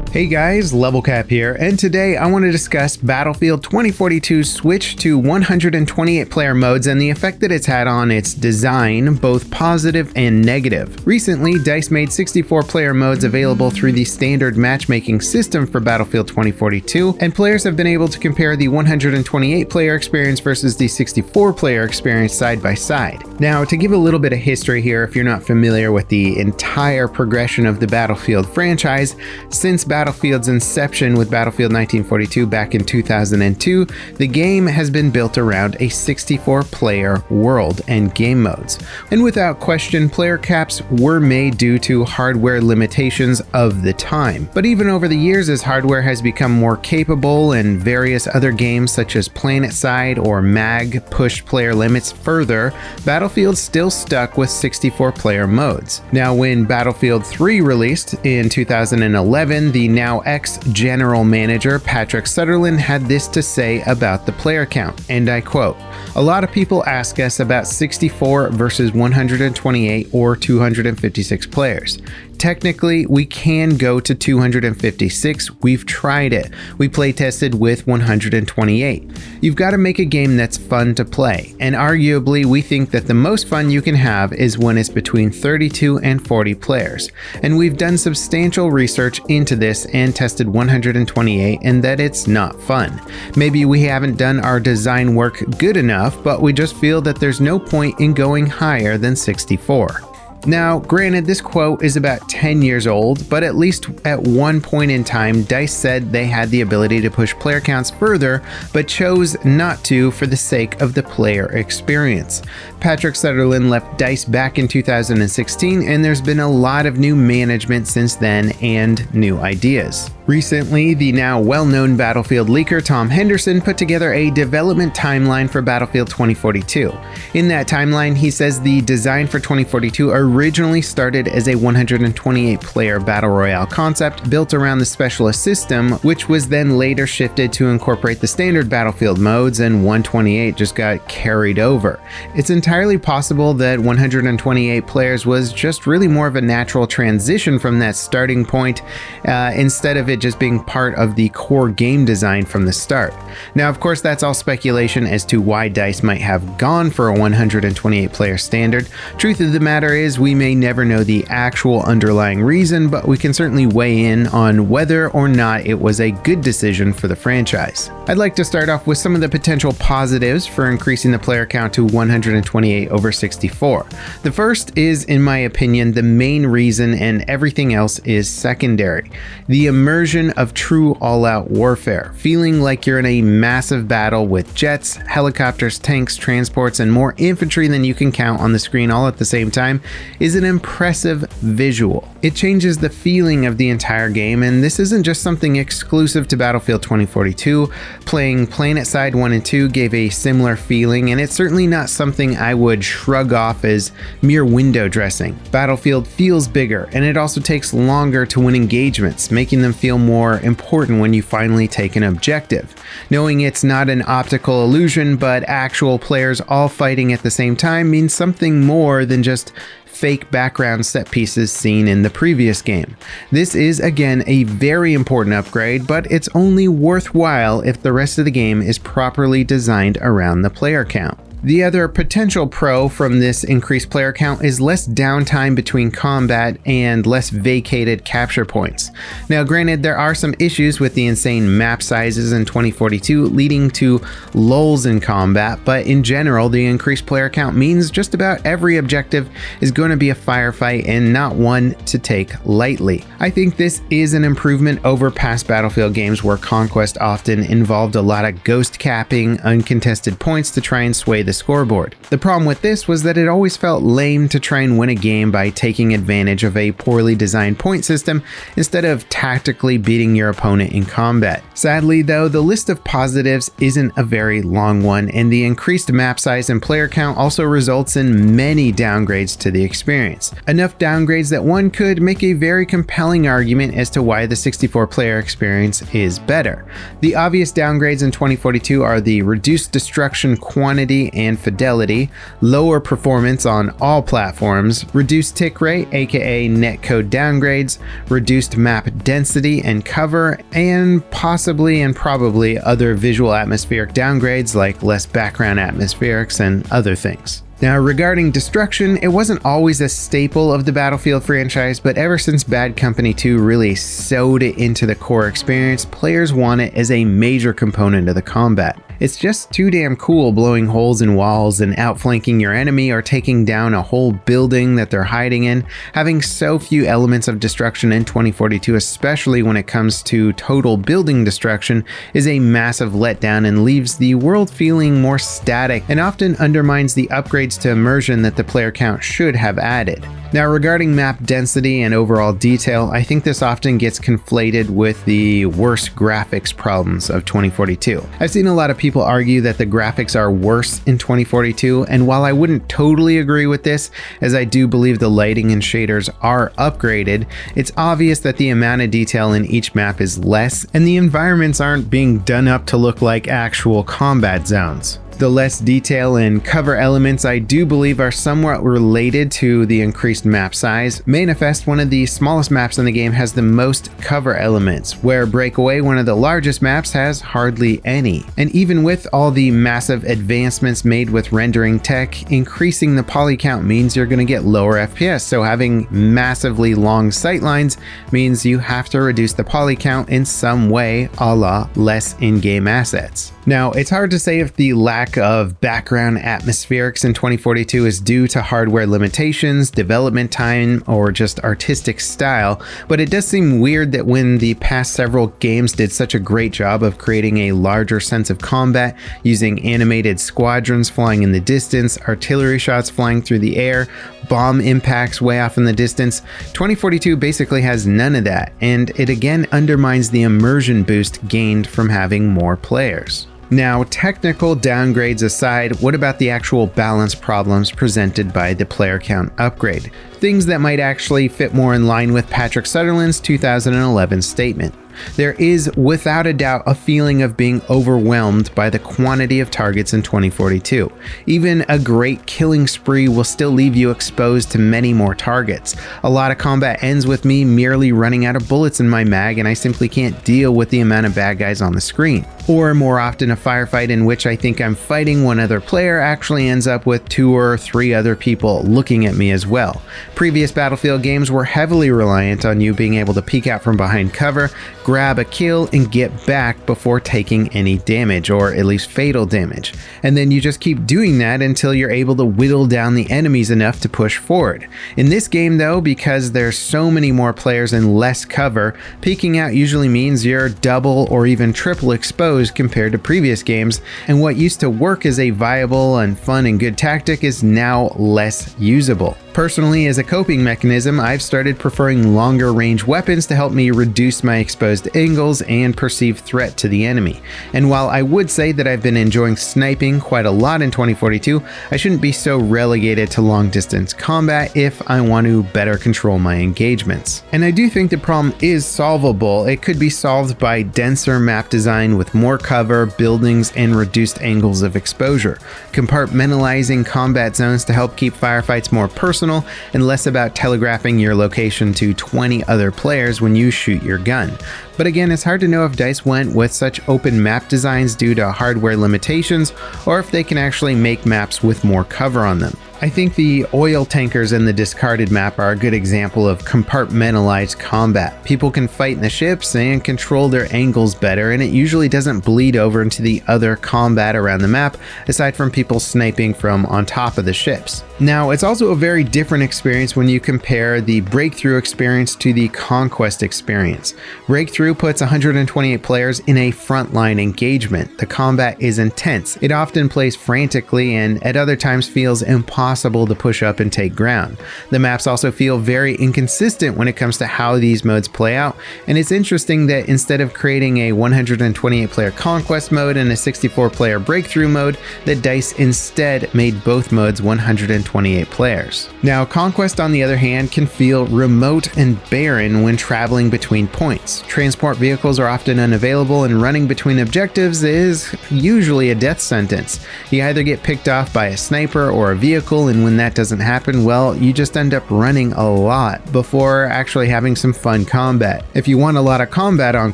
Hey guys, Level Cap here, and today I want to discuss Battlefield 2042's switch to 128 player modes and the effect that it's had on its design, both positive and negative. Recently, DICE made 64 player modes available through the standard matchmaking system for Battlefield 2042, and players have been able to compare the 128 player experience versus the 64 player experience side by side. Now, to give a little bit of history here, if you're not familiar with the entire progression of the Battlefield franchise, since Battlefield's inception with Battlefield 1942 back in 2002, the game has been built around a 64-player world and game modes. And without question, player caps were made due to hardware limitations of the time. But even over the years, as hardware has become more capable and various other games such as PlanetSide or MAG pushed player limits further, Battlefield still stuck with 64-player modes. Now, when Battlefield 3 released in 2011, the now ex-general manager Patrick Sutherland had this to say about the player count, and I quote, "A lot of people ask us about 64 versus 128 or 256 players. Technically, we can go to 256. We've tried it. We play tested with 128. You've got to make a game that's fun to play, and arguably we think that the most fun you can have is when it's between 32 and 40 players. And we've done substantial research into this and tested 128, and that it's not fun. Maybe we haven't done our design work good enough, but we just feel that there's no point in going higher than 64. Now, granted, this quote is about 10 years old, but at least at one point in time, DICE said they had the ability to push player counts further, but chose not to for the sake of the player experience. Patrick Sutherland left DICE back in 2016, and there's been a lot of new management since then and new ideas. Recently, the now well-known Battlefield leaker Tom Henderson put together a development timeline for Battlefield 2042. In that timeline, he says the design for 2042 originally started as a 128-player battle royale concept built around the specialist system, which was then later shifted to incorporate the standard Battlefield modes, and 128 just got carried over. It's entirely possible that 128 players was just really more of a natural transition from that starting point, instead of it just being part of the core game design from the start. Now, of course, that's all speculation as to why DICE might have gone for a 128 player standard. Truth of the matter is, we may never know the actual underlying reason, but we can certainly weigh in on whether or not it was a good decision for the franchise. I'd like to start off with some of the potential positives for increasing the player count to 128 over 64. The first is, in my opinion, the main reason, and everything else is secondary. The immersion of true all-out warfare. Feeling like you're in a massive battle with jets, helicopters, tanks, transports, and more infantry than you can count on the screen all at the same time is an impressive visual. It changes the feeling of the entire game, and this isn't just something exclusive to Battlefield 2042. Playing PlanetSide 1 and 2 gave a similar feeling, and it's certainly not something I would shrug off as mere window dressing. Battlefield feels bigger, and it also takes longer to win engagements, making them feel more important when you finally take an objective. Knowing it's not an optical illusion, but actual players all fighting at the same time means something more than just fake background set pieces seen in the previous game. This is again a very important upgrade, but it's only worthwhile if the rest of the game is properly designed around the player count. The other potential pro from this increased player count is less downtime between combat and less vacated capture points. Now, granted, there are some issues with the insane map sizes in 2042 leading to lulls in combat, but in general, the increased player count means just about every objective is going to be a firefight and not one to take lightly. I think this is an improvement over past Battlefield games where Conquest often involved a lot of ghost capping, uncontested points to try and sway the scoreboard. The problem with this was that it always felt lame to try and win a game by taking advantage of a poorly designed point system instead of tactically beating your opponent in combat. Sadly though, the list of positives isn't a very long one, and the increased map size and player count also results in many downgrades to the experience. Enough downgrades that one could make a very compelling argument as to why the 64 player experience is better. The obvious downgrades in 2042 are the reduced destruction quantity and fidelity, lower performance on all platforms, reduced tick rate aka netcode downgrades, reduced map density and cover, and possibly and probably other visual atmospheric downgrades like less background atmospherics and other things. Now, regarding destruction, it wasn't always a staple of the Battlefield franchise, but ever since Bad Company 2 really sewed it into the core experience, players want it as a major component of the combat. It's just too damn cool blowing holes in walls and outflanking your enemy or taking down a whole building that they're hiding in. Having so few elements of destruction in 2042, especially when it comes to total building destruction, is a massive letdown and leaves the world feeling more static and often undermines the upgrades to immersion that the player count should have added. Now, regarding map density and overall detail, I think this often gets conflated with the worst graphics problems of 2042. I've seen a lot of people argue that the graphics are worse in 2042, and while I wouldn't totally agree with this, as I do believe the lighting and shaders are upgraded, it's obvious that the amount of detail in each map is less, and the environments aren't being done up to look like actual combat zones. The less detail and cover elements I do believe are somewhat related to the increased map size. Manifest, one of the smallest maps in the game, has the most cover elements, where Breakaway, one of the largest maps, has hardly any. And even with all the massive advancements made with rendering tech, increasing the poly count means you're going to get lower FPS, so having massively long sightlines means you have to reduce the poly count in some way, a la less in-game assets. Now, it's hard to say if the lack of background atmospherics in 2042 is due to hardware limitations, development time, or just artistic style, but it does seem weird that when the past several games did such a great job of creating a larger sense of combat, using animated squadrons flying in the distance, artillery shots flying through the air, bomb impacts way off in the distance, 2042 basically has none of that, and it again undermines the immersion boost gained from having more players. Now, technical downgrades aside, what about the actual balance problems presented by the player count upgrade? Things that might actually fit more in line with Patrick Sutherland's 2011 statement. There is, without a doubt, a feeling of being overwhelmed by the quantity of targets in 2042. Even a great killing spree will still leave you exposed to many more targets. A lot of combat ends with me merely running out of bullets in my mag, and I simply can't deal with the amount of bad guys on the screen. Or more often, a firefight in which I think I'm fighting one other player actually ends up with 2 or 3 other people looking at me as well. Previous Battlefield games were heavily reliant on you being able to peek out from behind cover, grab a kill, and get back before taking any damage, or at least fatal damage. And then you just keep doing that until you're able to whittle down the enemies enough to push forward. In this game though, because there's so many more players and less cover, peeking out usually means you're double or even triple exposed compared to previous games, and what used to work as a viable and fun and good tactic is now less usable. Personally, as a coping mechanism, I've started preferring longer range weapons to help me reduce my exposed angles and perceived threat to the enemy. And while I would say that I've been enjoying sniping quite a lot in 2042, I shouldn't be so relegated to long distance combat if I want to better control my engagements. And I do think the problem is solvable. It could be solved by denser map design with more cover, buildings, and reduced angles of exposure. Compartmentalizing combat zones to help keep firefights more personal and less about telegraphing your location to 20 other players when you shoot your gun. But again, it's hard to know if DICE went with such open map designs due to hardware limitations, or if they can actually make maps with more cover on them. I think the oil tankers in the discarded map are a good example of compartmentalized combat. People can fight in the ships and control their angles better, and it usually doesn't bleed over into the other combat around the map, aside from people sniping from on top of the ships. Now, it's also a very different experience when you compare the Breakthrough experience to the Conquest experience. Breakthrough puts 128 players in a frontline engagement. The combat is intense. It often plays frantically and at other times feels impossible impossible to push up and take ground. The maps also feel very inconsistent when it comes to how these modes play out, and it's interesting that instead of creating a 128-player Conquest mode and a 64-player Breakthrough mode, that DICE instead made both modes 128 players. Now, Conquest, on the other hand, can feel remote and barren when traveling between points. Transport vehicles are often unavailable, and running between objectives is usually a death sentence. You either get picked off by a sniper or a vehicle, and when that doesn't happen, well, you just end up running a lot before actually having some fun combat. If you want a lot of combat on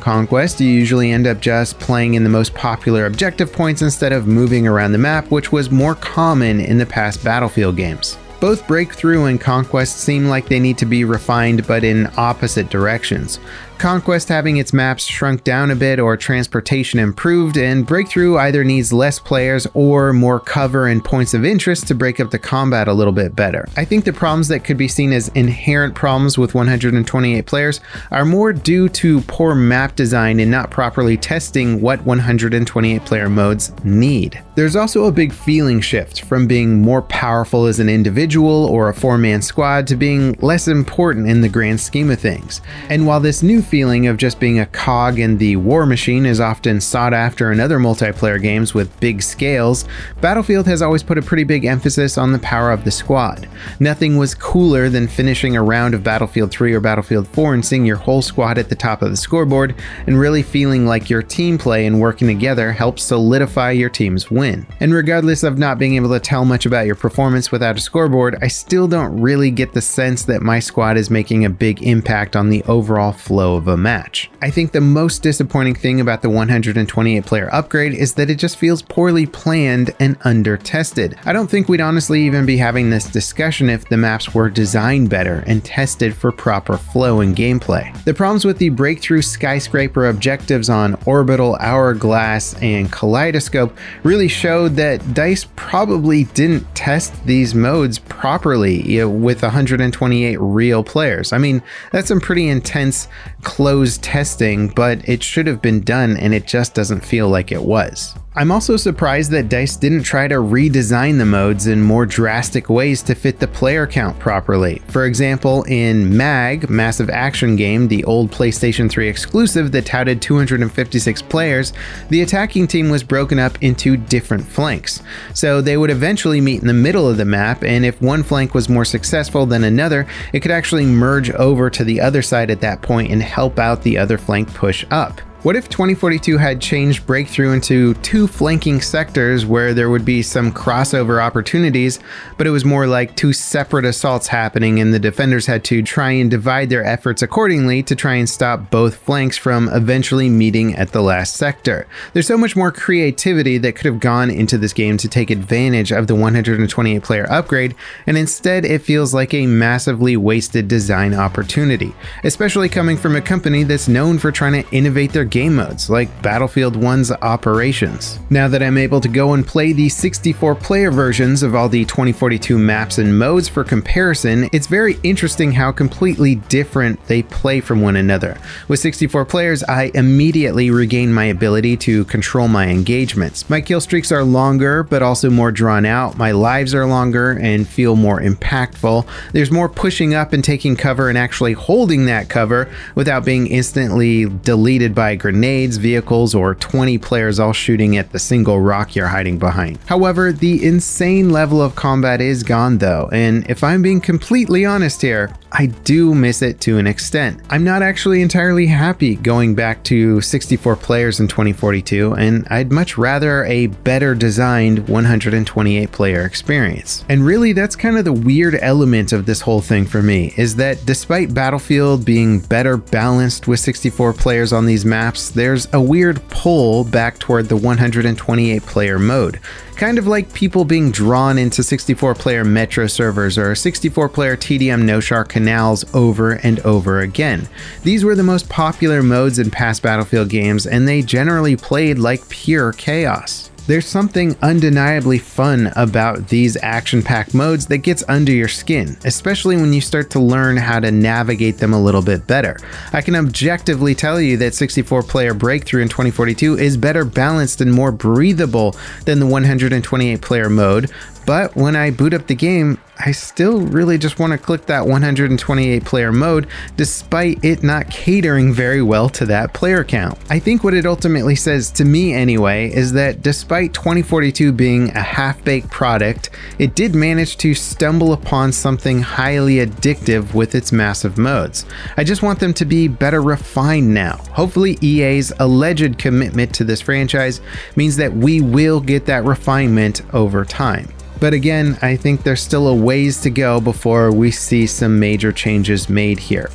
Conquest, you usually end up just playing in the most popular objective points instead of moving around the map, which was more common in the past Battlefield games. Both Breakthrough and Conquest seem like they need to be refined, but in opposite directions. Conquest having its maps shrunk down a bit or transportation improved, and Breakthrough either needs less players or more cover and points of interest to break up the combat a little bit better. I think the problems that could be seen as inherent problems with 128 players are more due to poor map design and not properly testing what 128 player modes need. There's also a big feeling shift from being more powerful as an individual or a four-man squad to being less important in the grand scheme of things. And while this new feeling of just being a cog in the war machine is often sought after in other multiplayer games with big scales, Battlefield has always put a pretty big emphasis on the power of the squad. Nothing was cooler than finishing a round of Battlefield 3 or Battlefield 4 and seeing your whole squad at the top of the scoreboard and really feeling like your team play and working together helps solidify your team's win. And regardless of not being able to tell much about your performance without a scoreboard, I still don't really get the sense that my squad is making a big impact on the overall flow of a match. I think the most disappointing thing about the 128 player upgrade is that it just feels poorly planned and under-tested. I don't think we'd honestly even be having this discussion if the maps were designed better and tested for proper flow and gameplay. The problems with the Breakthrough skyscraper objectives on Orbital, Hourglass, and Kaleidoscope really showed that DICE probably didn't test these modes properly with 128 real players. I mean, that's some pretty intense closed testing, but it should have been done and it just doesn't feel like it was. I'm also surprised that DICE didn't try to redesign the modes in more drastic ways to fit the player count properly. For example, in MAG, Massive Action Game, the old PlayStation 3 exclusive that touted 256 players, the attacking team was broken up into different flanks. So they would eventually meet in the middle of the map, and if one flank was more successful than another, it could actually merge over to the other side at that point and help out the other flank push up. What if 2042 had changed Breakthrough into two flanking sectors where there would be some crossover opportunities, but it was more like two separate assaults happening and the defenders had to try and divide their efforts accordingly to try and stop both flanks from eventually meeting at the last sector? There's so much more creativity that could have gone into this game to take advantage of the 128 player upgrade, and instead it feels like a massively wasted design opportunity, especially coming from a company that's known for trying to innovate their game modes, like Battlefield 1's Operations. Now that I'm able to go and play the 64-player versions of all the 2042 maps and modes for comparison, it's very interesting how completely different they play from one another. With 64 players, I immediately regain my ability to control my engagements. My kill streaks are longer, but also more drawn out. My lives are longer and feel more impactful. There's more pushing up and taking cover and actually holding that cover without being instantly deleted by grenades, vehicles, or 20 players all shooting at the single rock you're hiding behind. However, the insane level of combat is gone though, and if I'm being completely honest here, I do miss it to an extent. I'm not actually entirely happy going back to 64 players in 2042, and I'd much rather a better designed 128 player experience. And really, that's kind of the weird element of this whole thing for me, is that despite Battlefield being better balanced with 64 players on these maps, there's a weird pull back toward the 128 player mode. Kind of like people being drawn into 64-player Metro servers or 64-player TDM no-char canals over and over again. These were the most popular modes in past Battlefield games, and they generally played like pure chaos. There's something undeniably fun about these action-packed modes that gets under your skin, especially when you start to learn how to navigate them a little bit better. I can objectively tell you that 64-player Breakthrough in 2042 is better balanced and more breathable than the 128-player mode, but when I boot up the game, I still really just want to click that 128-player mode, despite it not catering very well to that player count. I think what it ultimately says to me anyway is that despite 2042 being a half-baked product, it did manage to stumble upon something highly addictive with its massive modes. I just want them to be better refined now. Hopefully EA's alleged commitment to this franchise means that we will get that refinement over time. But again, I think there's still a ways to go before we see some major changes made here.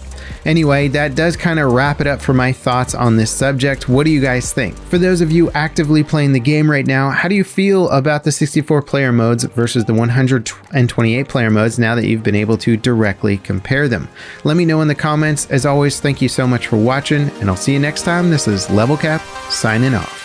Anyway, that does kind of wrap it up for my thoughts on this subject. What do you guys think? For those of you actively playing the game right now, how do you feel about the 64-player modes versus the 128-player modes now that you've been able to directly compare them? Let me know in the comments. As always, thank you so much for watching, and I'll see you next time. This is Level Cap, signing off.